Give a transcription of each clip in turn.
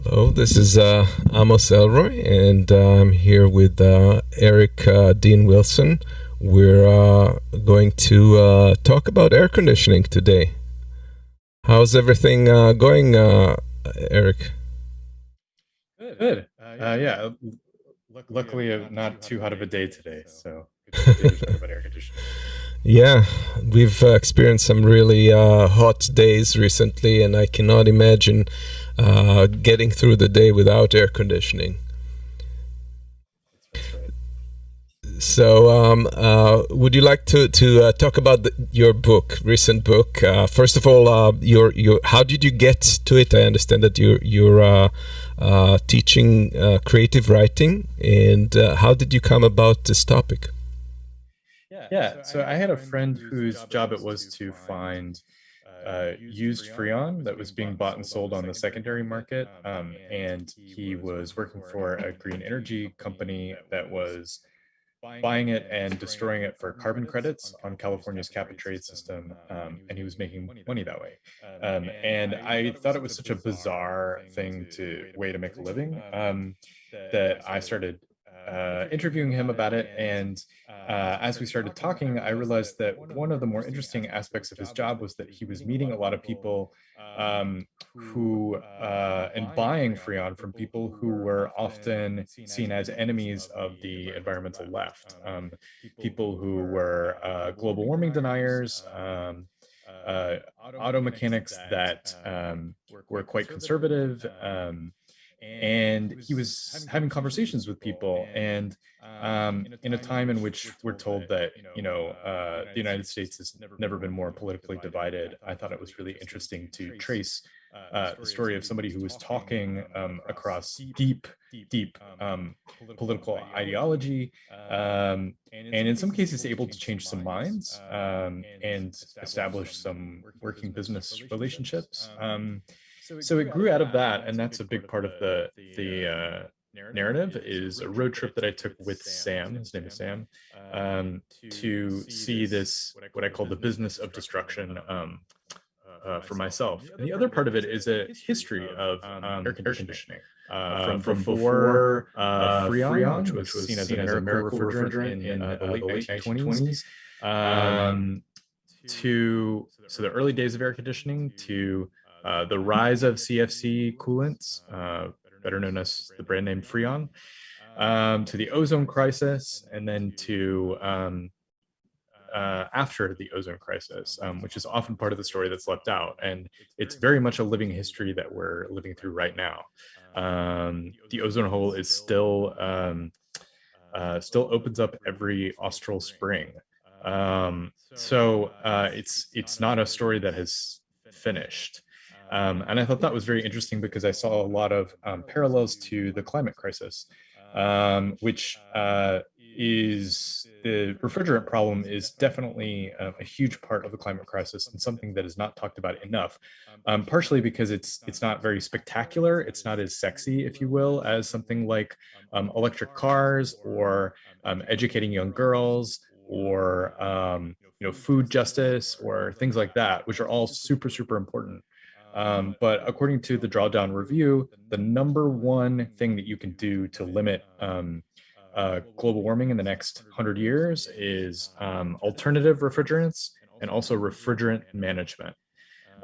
Hello, this is Amos Elroy, and I'm here with Eric Dean Wilson. We're going to talk about air conditioning today. How's everything going, Eric? Good. Yeah. Luckily, not too hot of a day today, so good to talk about air conditioning. Yeah, we've experienced some really hot days recently, and I cannot imagine getting through the day without air conditioning. That's right. So, would you like to talk about your book, recent book? First of all, your how did you get to it? I understand that you're teaching creative writing, and how did you come about this topic? Yeah. So I had a friend whose job it was to find used Freon that was being bought and sold on the secondary market, and he was working for a green energy company that was buying it and destroying it for carbon credits on California's cap and trade system, and he was making money that way. And I thought it was such a bizarre thing to way to make a living, that I started interviewing him about it. And as we started talking, I realized that one of the more interesting aspects of his job was that he was meeting a lot of people who and buying Freon from people who were often seen as enemies of the environmental left, people who were global warming deniers, auto mechanics that were quite conservative. And he was having conversations with people, and in a time in which we're told that the United States has never been more politically divided, I thought it was really interesting to trace the story of somebody who was talking across deep political ideology, and in some cases able to change some minds, and establish some working business relationships. So it grew out of that, and that's a big part of the narrative, is a road trip that I took with Sam. His name is Sam, to see this what I call the business of destruction, for myself. And the other part of it is a history of air conditioning, from before Freon, which was seen as a miracle refrigerant in the late 1920s, to the early days of air conditioning, to the rise of CFC coolants, better known as the brand name Freon, to the ozone crisis, and then to after the ozone crisis, which is often part of the story that's left out. And it's very much a living history that we're living through right now. The ozone hole is still opens up every austral spring. It's not a story that has finished. And I thought that was very interesting because I saw a lot of parallels to the climate crisis, which is the refrigerant problem is definitely a huge part of the climate crisis, and something that is not talked about enough. Partially because it's not very spectacular, it's not as sexy, if you will, as something like electric cars, or educating young girls, or food justice, or things like that, which are all super important. But according to the Drawdown Review, the number one thing that you can do to limit global warming in the next 100 years is alternative refrigerants, and also refrigerant management.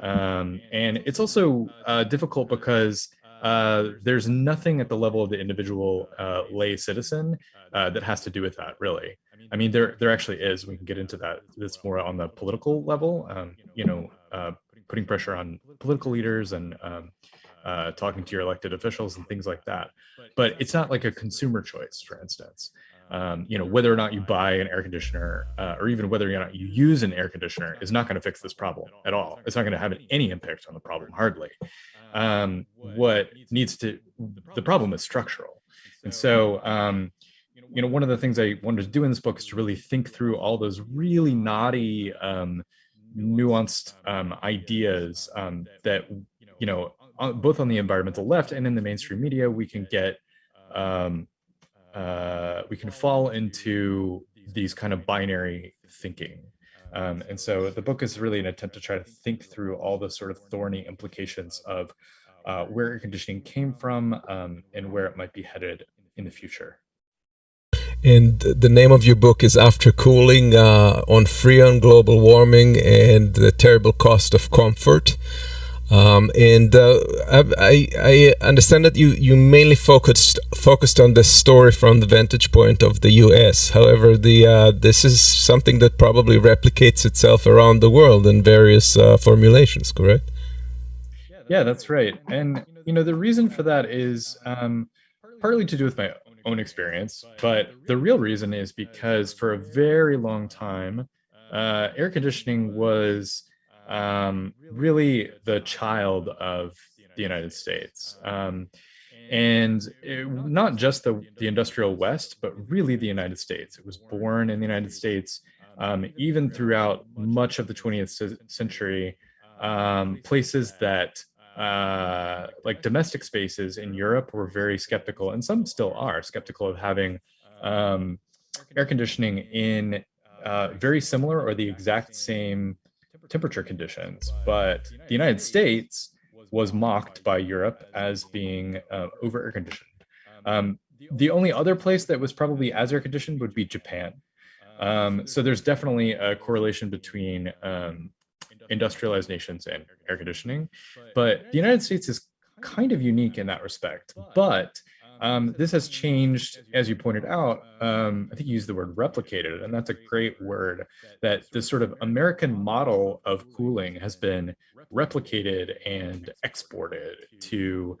And it's also difficult because there's nothing at the level of the individual lay citizen that has to do with that, really. I mean, there actually is. We can get into that. It's more on the political level. Putting pressure on political leaders, and talking to your elected officials and things like that. But it's not like a consumer choice, for instance. Whether or not you buy an air conditioner, or even whether or not you use an air conditioner, is not going to fix this problem at all. It's not going to have any impact on the problem, hardly. What needs to, the problem is structural. And so, one of the things I wanted to do in this book is to really think through all those really knotty, nuanced ideas, that both on the environmental left and in the mainstream media, we can get we can fall into these kind of binary thinking. And so the book is really an attempt to try to think through all the sort of thorny implications of where air conditioning came from, and where it might be headed in the future. And the name of your book is After Cooling, on Freon, global warming, and the terrible cost of comfort. And I understand that you mainly focused on this story from the vantage point of the U.S. However, this is something that probably replicates itself around the world in various formulations, correct? Yeah, that's right. And the reason for that is partly to do with my own experience, but the real reason is because for a very long time, air conditioning was really the child of the United States. Not just the industrial West, but really the United States. It was born in the United States, even throughout much of the 20th century. Places that like domestic spaces in Europe were very skeptical, and some still are skeptical of having um, air conditioning in very similar or the exact same temperature conditions. But the United States was mocked by Europe as being over air conditioned. The only other place that was probably as air conditioned would be Japan. So there's definitely a correlation between industrialized nations and air conditioning. But the United States is kind of unique in that respect. But this has changed, as you pointed out. I think you used the word replicated, and that's a great word. That this sort of American model of cooling has been replicated and exported to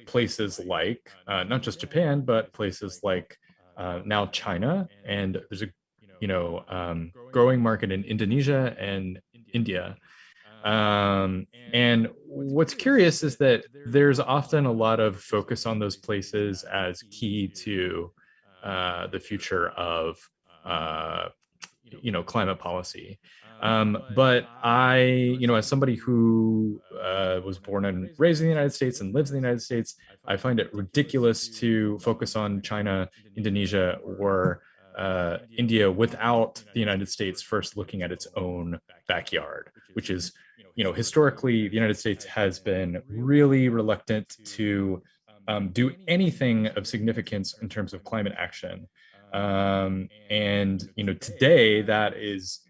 places like not just Japan, but places like now China, and there's a growing market in Indonesia and India. And what's curious is that there's often a lot of focus on those places as key to the future of climate policy. But I, as somebody who was born and raised in the United States and lives in the United States, I find it ridiculous to focus on China, Indonesia, or India without the United States first looking at its own backyard, which is, historically, the United States has been really reluctant to do anything of significance in terms of climate action. And today that is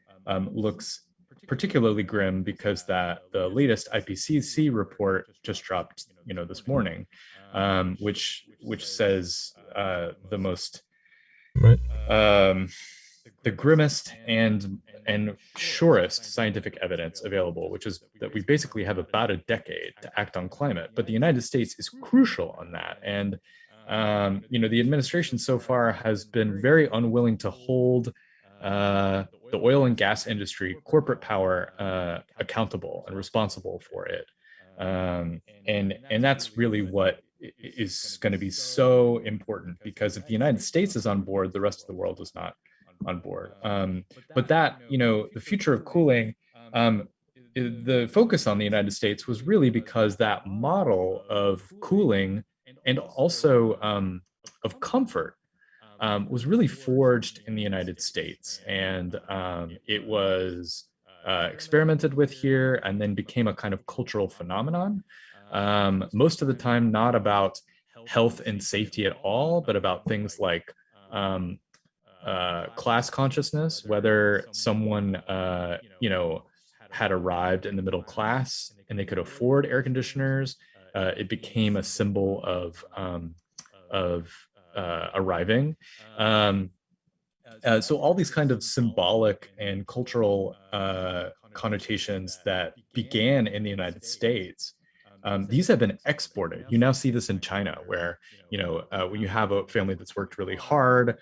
looks particularly grim because that the latest IPCC report just dropped, this morning, which says the most Right. the grimmest and surest scientific evidence available, which is that we basically have about a decade to act on climate. But the United States is crucial on that, and the administration so far has been very unwilling to hold the oil and gas industry, corporate power, accountable and responsible for it. And that's really what is going to be so important, because if the United States is on board, the rest of the world is not on board. But that, the future of cooling, the focus on the United States was really because that model of cooling and also of comfort was really forged in the United States. And it was experimented with here and then became a kind of cultural phenomenon. Most of the time, not about health and safety at all, but about things like class consciousness, whether someone, had arrived in the middle class and they could afford air conditioners. It became a symbol of arriving. So all these kind of symbolic and cultural connotations that began in the United States, these have been exported. You now see this in China, where when you have a family that's worked really hard,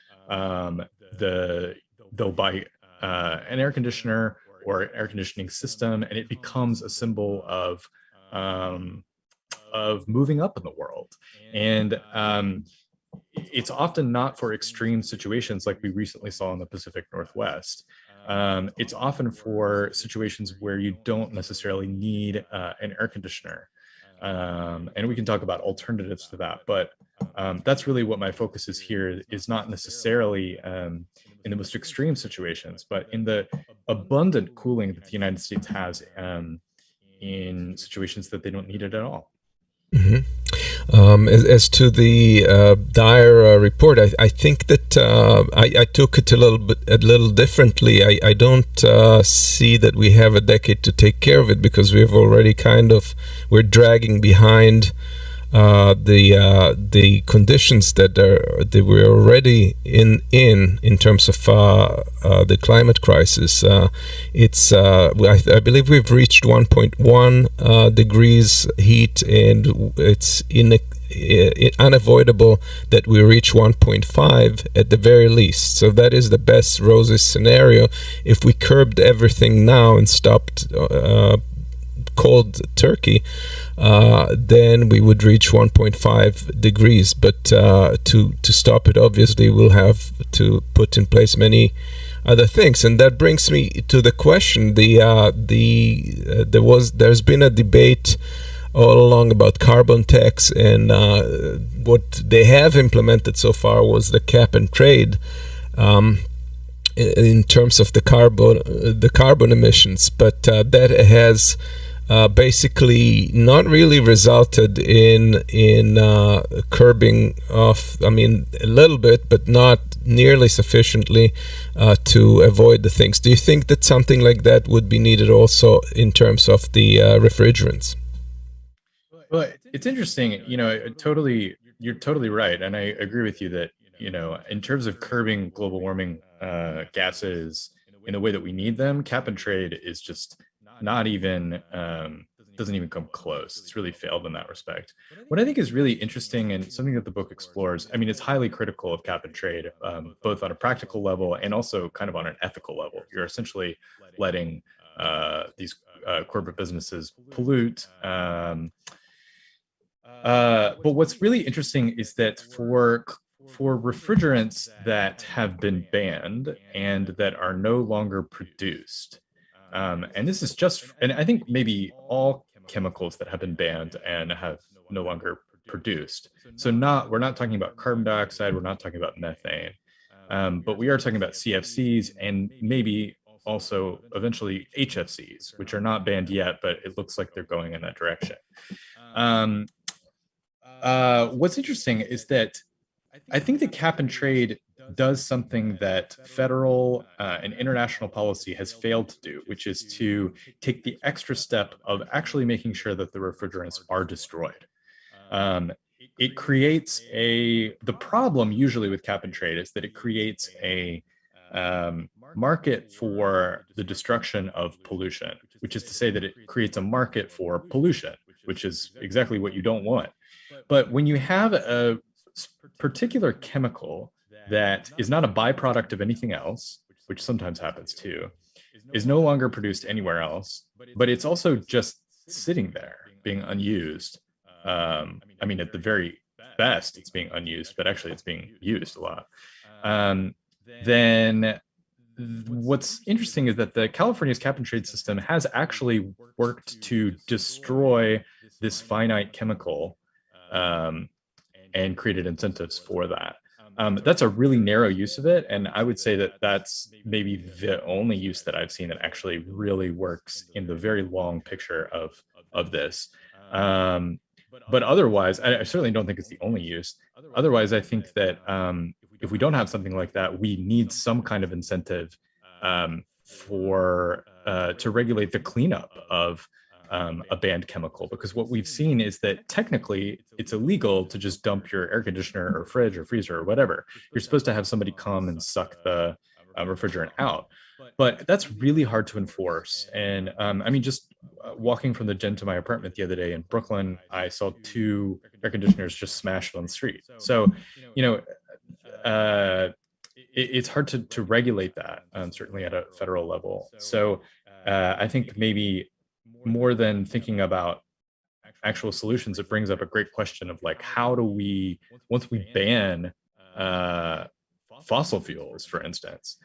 they'll buy an air conditioner or an air conditioning system, and it becomes a symbol of moving up in the world. And it's often not for extreme situations like we recently saw in the Pacific Northwest. It's often for situations where you don't necessarily need an air conditioner. And we can talk about alternatives to that, but that's really what my focus is here, is not necessarily in the most extreme situations, but in the abundant cooling that the United States has in situations that they don't need it at all. Mhm. As to the Dyer report, I think that I took it a little differently. I don't see that we have a decade to take care of it, because we've already we're dragging behind the conditions that we're already in terms of the climate crisis. I believe we've reached 1.1 degrees heat, and it's unavoidable that we reach 1.5 at the very least. So that is the best rosy scenario. If we curbed everything now and stopped cold turkey, then we would reach 1.5 degrees. But to stop it, obviously, we'll have to put in place many other things. And that brings me to the question: there's been a debate all along about carbon tax, and what they have implemented so far was the cap and trade. In terms of the carbon emissions, but that has basically not really resulted in curbing off. I mean, a little bit, but not nearly sufficiently to avoid the things. Do you think that something like that would be needed also in terms of the refrigerants? Well, it's interesting, you're totally right. And I agree with you that, in terms of curbing global warming gases in the way that we need them, cap and trade is just not even, doesn't even come close. It's really failed in that respect. What I think is really interesting and something that the book explores, I mean, it's highly critical of cap and trade, both on a practical level and also kind of on an ethical level. You're essentially letting these corporate businesses pollute. But what's really interesting is that for refrigerants that have been banned and that are no longer produced, and this is just, and I think maybe all chemicals that have been banned and have no longer produced. So we're not talking about carbon dioxide, we're not talking about methane, but we are talking about CFCs and maybe also eventually HFCs, which are not banned yet, but it looks like they're going in that direction. Um, what's interesting is that I think the cap and trade does something that federal and international policy has failed to do, which is to take the extra step of actually making sure that the refrigerants are destroyed. It creates the problem usually with cap and trade is that it creates a market for the destruction of pollution, which is to say that it creates a market for pollution, which is exactly what you don't want. But when you have a particular chemical that is not a byproduct of anything else, which sometimes happens too, is no longer produced anywhere else, but it's also just sitting there being unused. I mean, at the very best, it's being unused, but actually it's being used a lot. Then what's interesting is that the California's cap and trade system has actually worked to destroy this finite chemical and created incentives for that. That's a really narrow use of it, and I would say that that's maybe the only use that I've seen that actually really works in the very long picture of this. But otherwise, I certainly don't think it's the only use. Otherwise, I think that if we don't have something like that, we need some kind of incentive for to regulate the cleanup of a banned chemical, because what we've seen is that technically it's illegal to just dump your air conditioner or fridge or freezer or whatever. You're supposed to have somebody come and suck the refrigerant out, but that's really hard to enforce. And I mean, just walking from the gym to my apartment the other day in Brooklyn, I saw two air conditioners just smashed on the street. So, you know, it's hard to regulate that, certainly at a federal level. So I think maybe more than thinking about actual solutions, it brings up a great question of like, how do we, once we ban fossil fuels, for instance,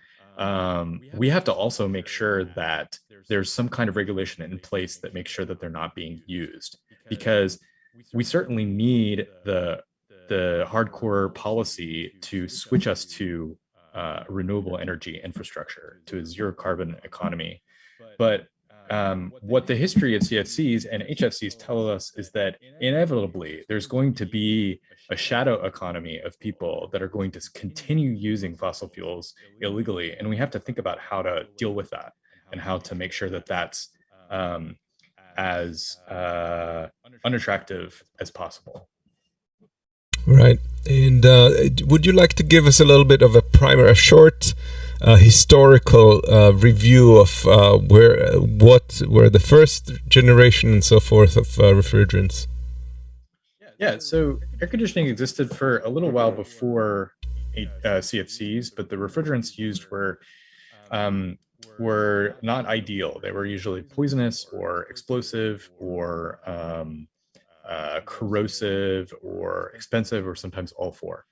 we have to also make sure that there's some kind of regulation in place that makes sure that they're not being used, because we certainly need the hardcore policy to switch us to renewable energy infrastructure, to a zero carbon economy. But what the history of CFCs and HFCs tell us is that inevitably there's going to be a shadow economy of people that are going to continue using fossil fuels illegally. And we have to think about how to deal with that and how to make sure that that's as unattractive as possible. Right. And would you like to give us a little bit of a primer, a short historical review of what were the first generation and so forth of refrigerants? Yeah, so air conditioning existed for a little while before CFCs, but the refrigerants used were not ideal. They were usually poisonous or explosive or corrosive or expensive, or sometimes all four.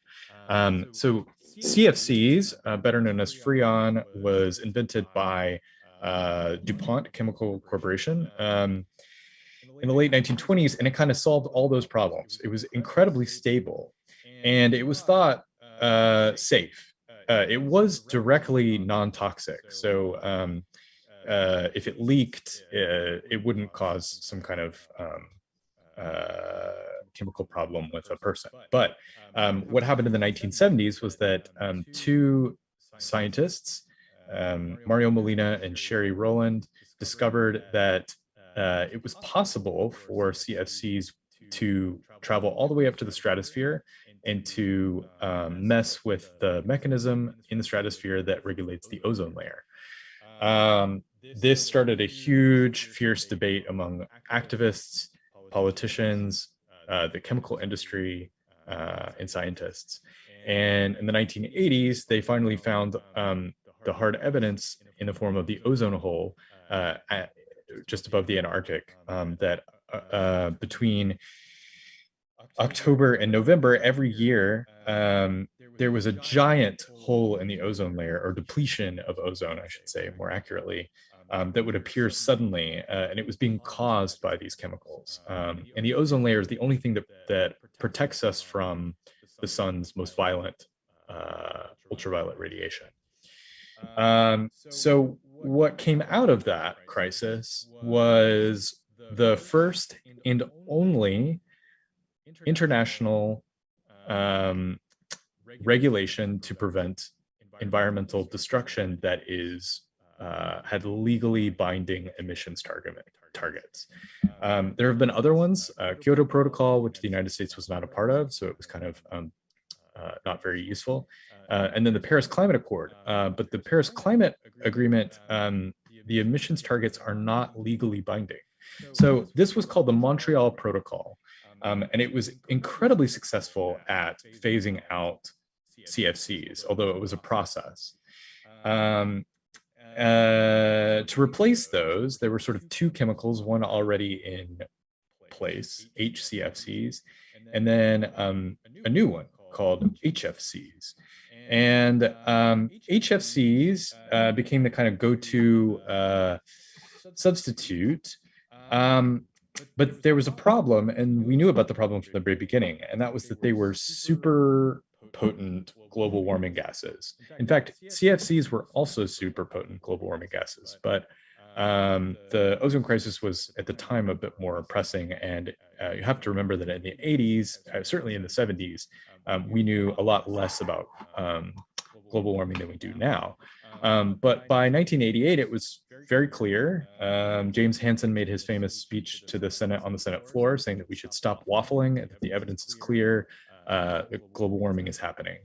So CFCs, better known as Freon, was invented by DuPont Chemical Corporation in the late 1920s, and it kind of solved all those problems. It was incredibly stable, and it was thought safe. It was directly non-toxic, so if it leaked, it wouldn't cause some kind of chemical problem with a person. But what happened in the 1970s was that two scientists, Mario Molina and Sherry Rowland, discovered that it was possible for CFCs to travel all the way up to the stratosphere and to mess with the mechanism in the stratosphere that regulates the ozone layer. This started a huge, fierce debate among activists, politicians, the chemical industry, and scientists. And in the 1980s, they finally found the hard evidence in the form of the ozone hole just above the Antarctic that between October and November every year, there was a giant hole in the ozone layer, or depletion of ozone, I should say more accurately, that would appear suddenly, and it was being caused by these chemicals. And the ozone layer is the only thing that protects us from the sun's most violent ultraviolet radiation. So what came out of that crisis was the first and only international regulation to prevent environmental destruction that is had legally binding emissions targets. There have been other ones, Kyoto Protocol, which the United States was not a part of, so it was kind of not very useful. And then the Paris Climate Accord. But the Paris Climate Agreement, the emissions targets are not legally binding. So this was called the Montreal Protocol. And it was incredibly successful at phasing out CFCs, although it was a process. To replace those, there were sort of two chemicals, one already in place, HCFCs, and then a new one called HFCs. And HFCs became the kind of go-to substitute. But there was a problem, and we knew about the problem from the very beginning, and that was that they were super potent global warming gases. In fact, CFCs were also super potent global warming gases, but the ozone crisis was at the time a bit more pressing, and you have to remember that in the 80s, certainly in the 70s, we knew a lot less about global warming than we do now. But by 1988, it was very clear. James Hansen made his famous speech to the Senate on the Senate floor, saying that we should stop waffling, and that the evidence is clear. Global warming is happening.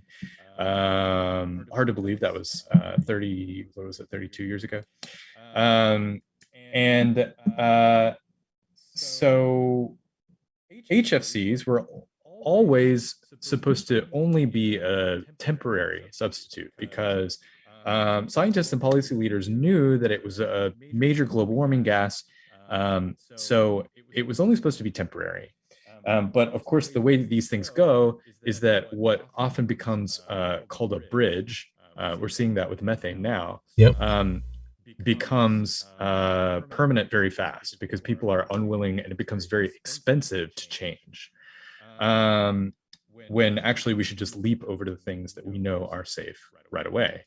Hard to believe that was 32 years ago. So HFCs were always supposed to only be a temporary substitute, because scientists and policy leaders knew that it was a major global warming gas. So it was only supposed to be temporary. But of course, the way that these things go is that what often becomes called a bridge, we're seeing that with methane now, Yep. becomes permanent very fast, because people are unwilling, and it becomes very expensive to change. When actually we should just leap over to the things that we know are safe right away.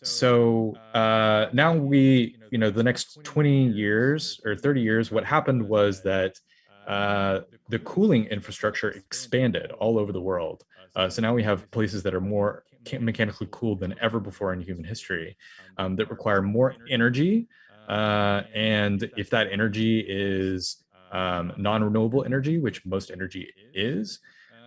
So now the next 20 years or 30 years, what happened was that the cooling infrastructure expanded all over the world. So now we have places that are more mechanically cooled than ever before in human history, that require more energy. And if that energy is non-renewable energy, which most energy is,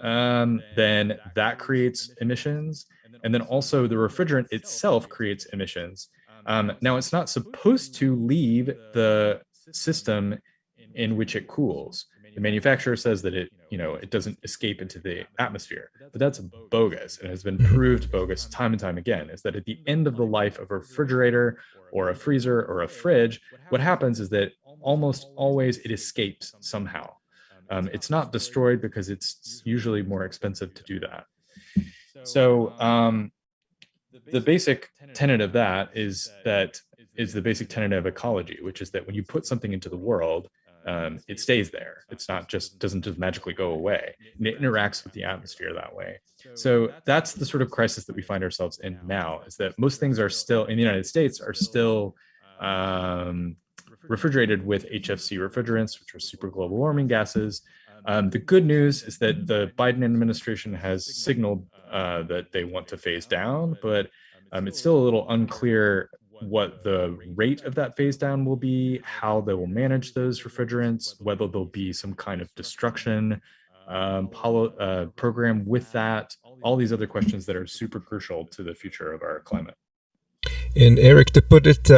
then that creates emissions. And then also the refrigerant itself creates emissions. Now, it's not supposed to leave the system in which it cools. The manufacturer says that it doesn't escape into the atmosphere, but that's bogus and has been Mhm. proved bogus time and time again. Is that at the end of the life of a refrigerator or a freezer or a fridge, what happens is that almost always it escapes somehow. It's not destroyed because it's usually more expensive to do that. So the basic tenet of that is the basic tenet of ecology, which is that when you put something into the world, it stays there. It's not just doesn't just magically go away, and it interacts with the atmosphere that way. So that's the sort of crisis that we find ourselves in now. Is that most things are still in the United States are still um, refrigerated with HFC refrigerants, which are super global warming gases. The good news is that the Biden administration has signaled that they want to phase down, but it's still a little unclear what the rate of that phase down will be, how they will manage those refrigerants, whether there'll be some kind of destruction program with that, all these other questions that are super crucial to the future of our climate. And Eric, to put it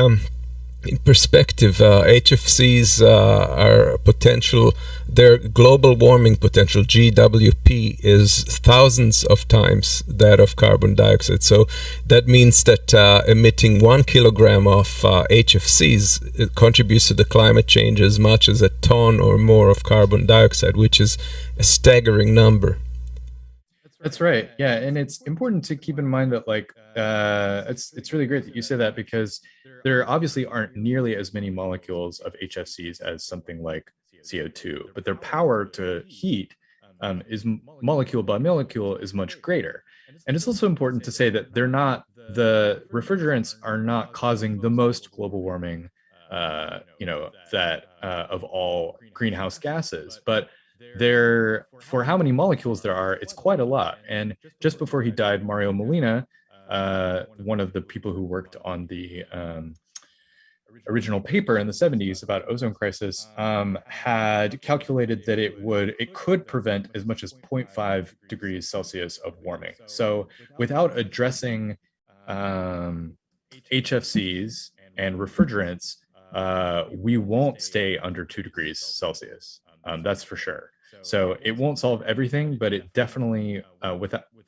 in perspective, HFCs are potential, their global warming potential, GWP, is thousands of times that of carbon dioxide. So that means that emitting 1 kilogram of HFCs it contributes to the climate change as much as a ton or more of carbon dioxide, which is a staggering number. That's right. Yeah, and it's important to keep in mind that it's really great that you say that because there obviously aren't nearly as many molecules of HFCs as something like CO2, but their power to heat is molecule by molecule is much greater. And it's also important to say that the refrigerants are not causing the most global warming, that of all greenhouse gases, but there for how many molecules there are, it's quite a lot. And just before he died, Mario Molina, one of the people who worked on the original paper in the 70s about ozone crisis, had calculated that it could prevent as much as zero point 0.5 degrees Celsius of warming. So without addressing HFCs and refrigerants, we won't stay under 2 degrees Celsius. That's for sure. So it won't solve everything, but it definitely,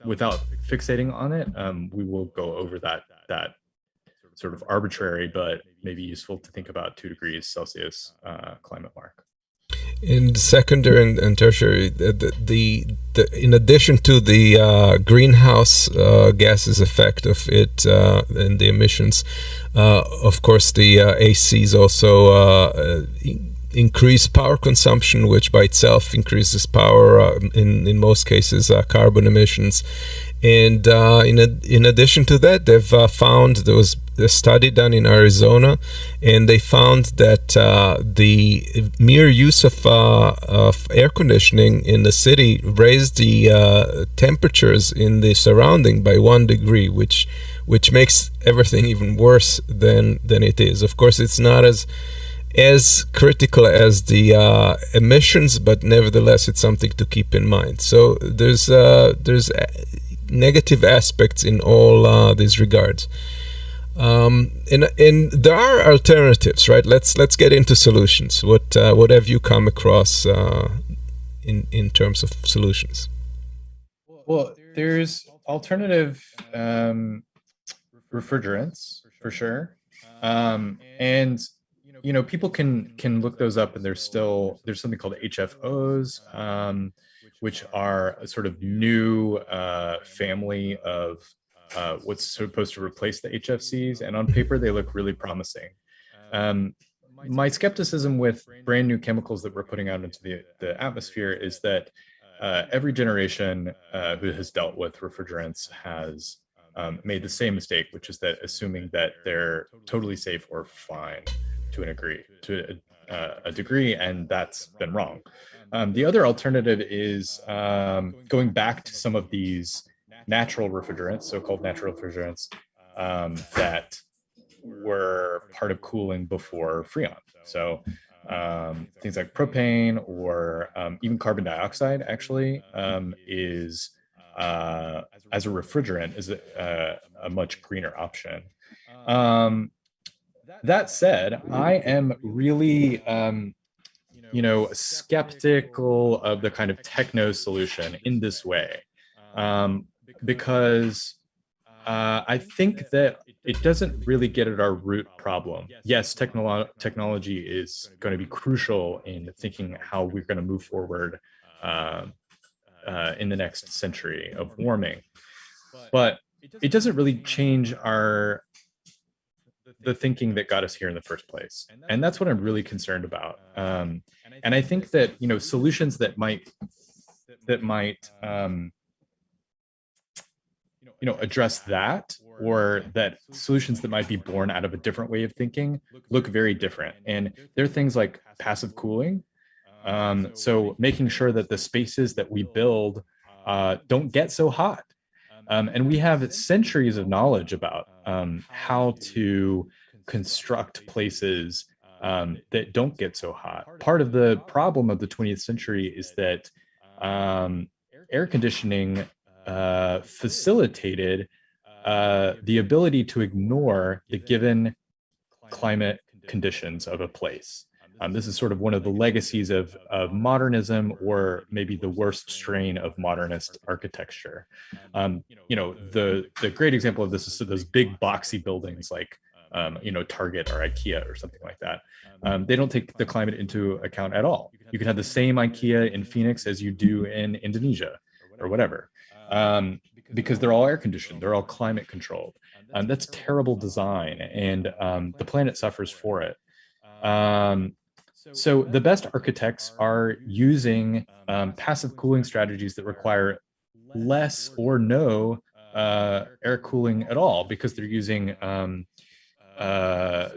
without fixating on it, we will go over that sort of arbitrary but maybe useful to think about 2 degrees Celsius climate mark. In secondary and tertiary, in addition to the greenhouse gases effect of it and the emissions, of course, the ACs also increase power consumption, which by itself increases power, in most cases, carbon emissions. And in addition to that, they've found there was a study done in Arizona, and they found that the mere use of air conditioning in the city raised the temperatures in the surrounding by 1 degree, which makes everything even worse than it is. Of course, it's not as critical as the emissions, but nevertheless, it's something to keep in mind. So there's negative aspects in all these regards. And there are alternatives, right? Let's get into solutions. What have you come across in terms of solutions? Well, there's alternative refrigerants for sure, and people can look those up, and there's something called HFOs, which are a sort of new family of what's supposed to replace the HFCs, and on paper they look really promising. My skepticism with brand new chemicals that we're putting out into the atmosphere is that every generation who has dealt with refrigerants has made the same mistake, which is that assuming that they're totally safe or fine to a degree, and that's been wrong. The other alternative is going back to some of these natural refrigerants, so-called natural refrigerants, that were part of cooling before Freon. So things like propane or even carbon dioxide actually is as a refrigerant is a much greener option. That said, I am really skeptical of the kind of techno solution in this way, because I think that it doesn't really get at our root problem. Yes, technology is going to be crucial in thinking how we're going to move forward in the next century of warming, but it doesn't really change the thinking that got us here in the first place, and that's what I'm really concerned about. And I think that solutions that might address that, or that solutions that might be born out of a different way of thinking, look very different. And there are things like passive cooling. So making sure that the spaces that we build don't get so hot. And we have centuries of knowledge about how to construct places that don't get so hot. Part of the problem of the 20th century is that air conditioning facilitated the ability to ignore the given climate conditions of a place. This is sort of one of the legacies of modernism, or maybe the worst strain of modernist architecture. The great example of this is those big boxy buildings like Target or IKEA or something like that. They don't take the climate into account at all. You can have the same IKEA in Phoenix as you do in Indonesia or whatever, because they're all air conditioned, they're all climate controlled. That's terrible design, and the planet suffers for it. So the best architects are using passive cooling strategies that require less or no air cooling at all, because they're using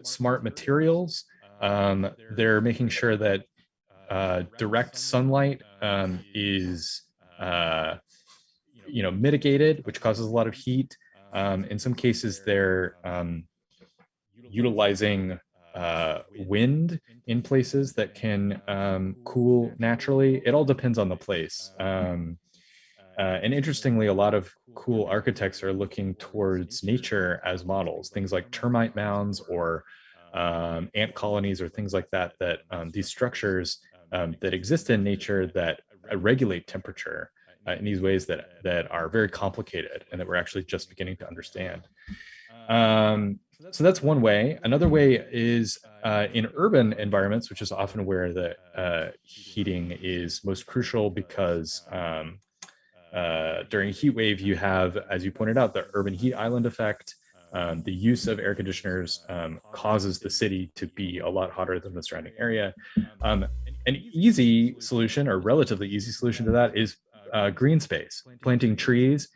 smart materials. They're making sure that direct sunlight is mitigated, which causes a lot of heat. In some cases, they're utilizing wind in places that can cool naturally. It all depends on the place. And interestingly, a lot of cool architects are looking towards nature as models, things like termite mounds or ant colonies or things like that, these structures that exist in nature that regulate temperature in these ways that are very complicated and that we're actually just beginning to understand. So that's one way. Another way is in urban environments, which is often where the heating is most crucial, because during a heat wave, you have, as you pointed out, the urban heat island effect. The use of air conditioners causes the city to be a lot hotter than the surrounding area. An easy solution, or relatively easy solution to that, is green space, planting trees,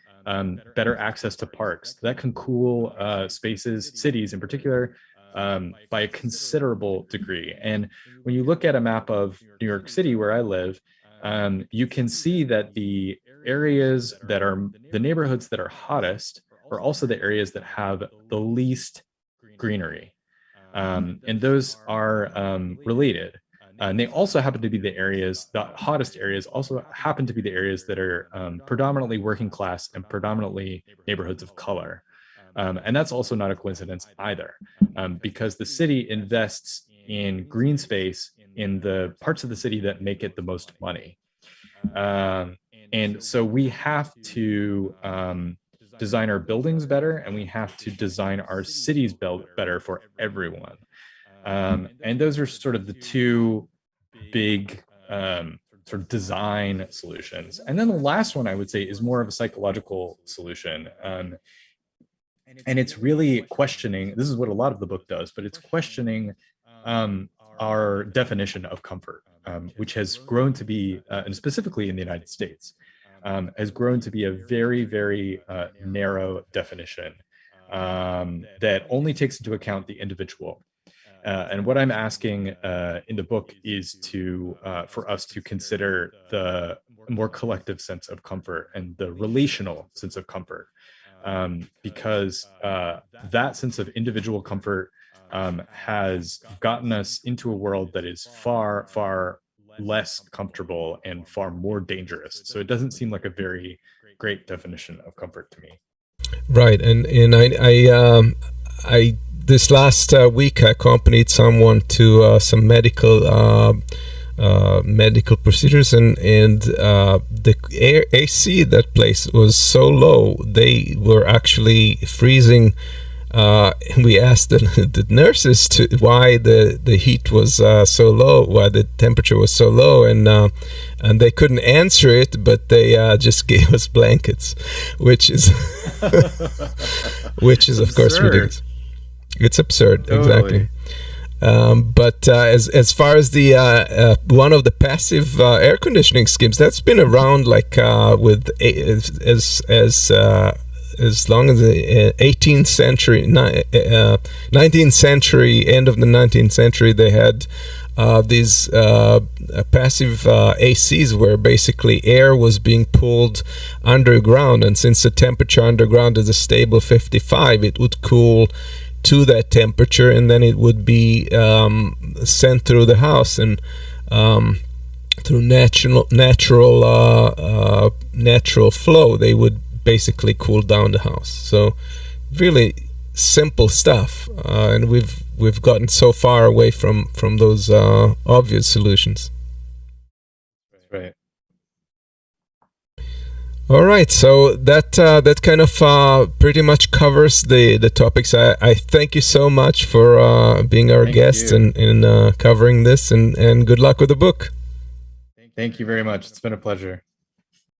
better access to parks. That can cool spaces, cities in particular, by a considerable degree. And when you look at a map of New York City, where I live, you can see that the areas that are the neighborhoods that are hottest are also the areas that have the least greenery. And those are related. And they also happen to be the hottest areas also happen to be the areas that are predominantly working class and predominantly neighborhoods of color. And that's also not a coincidence either, because the city invests in green space in the parts of the city that make it the most money. And so we have to design our buildings better, and we have to design our cities better for everyone. And those are sort of the two big sort of design solutions. And then the last one I would say is more of a psychological solution. And it's really questioning, this is what a lot of the book does, but it's questioning our definition of comfort, which has grown to be, and specifically in the United States, has grown to be a very, very narrow definition that only takes into account the individual. And what I'm asking in the book is for us to consider the more collective sense of comfort and the relational sense of comfort, because that sense of individual comfort has gotten us into a world that is far, far less comfortable and far more dangerous. So it doesn't seem like a very great definition of comfort to me. Right, and I this last week I accompanied someone to some medical procedures, and the AC at that place was so low they were actually freezing. We asked the nurses why the heat was so low, why the temperature was so low, and they couldn't answer it, but they just gave us blankets, which is of course ridiculous. It's absurd, totally. Exactly. But as far as the one of the passive air conditioning schemes, that's been around like with as long as the 18th century, 19th century, end of the 19th century, they had these passive ACs where basically air was being pulled underground, and since the temperature underground is a stable 55, it would cool to that temperature, and then it would be sent through the house, and through natural flow, they would basically cool down the house. So really simple stuff, and we've gotten so far away from those obvious solutions. Right. All right, so that kind of pretty much covers the topics. I thank you so much for being our guest and covering this, and good luck with the book. Thank you very much. It's been a pleasure.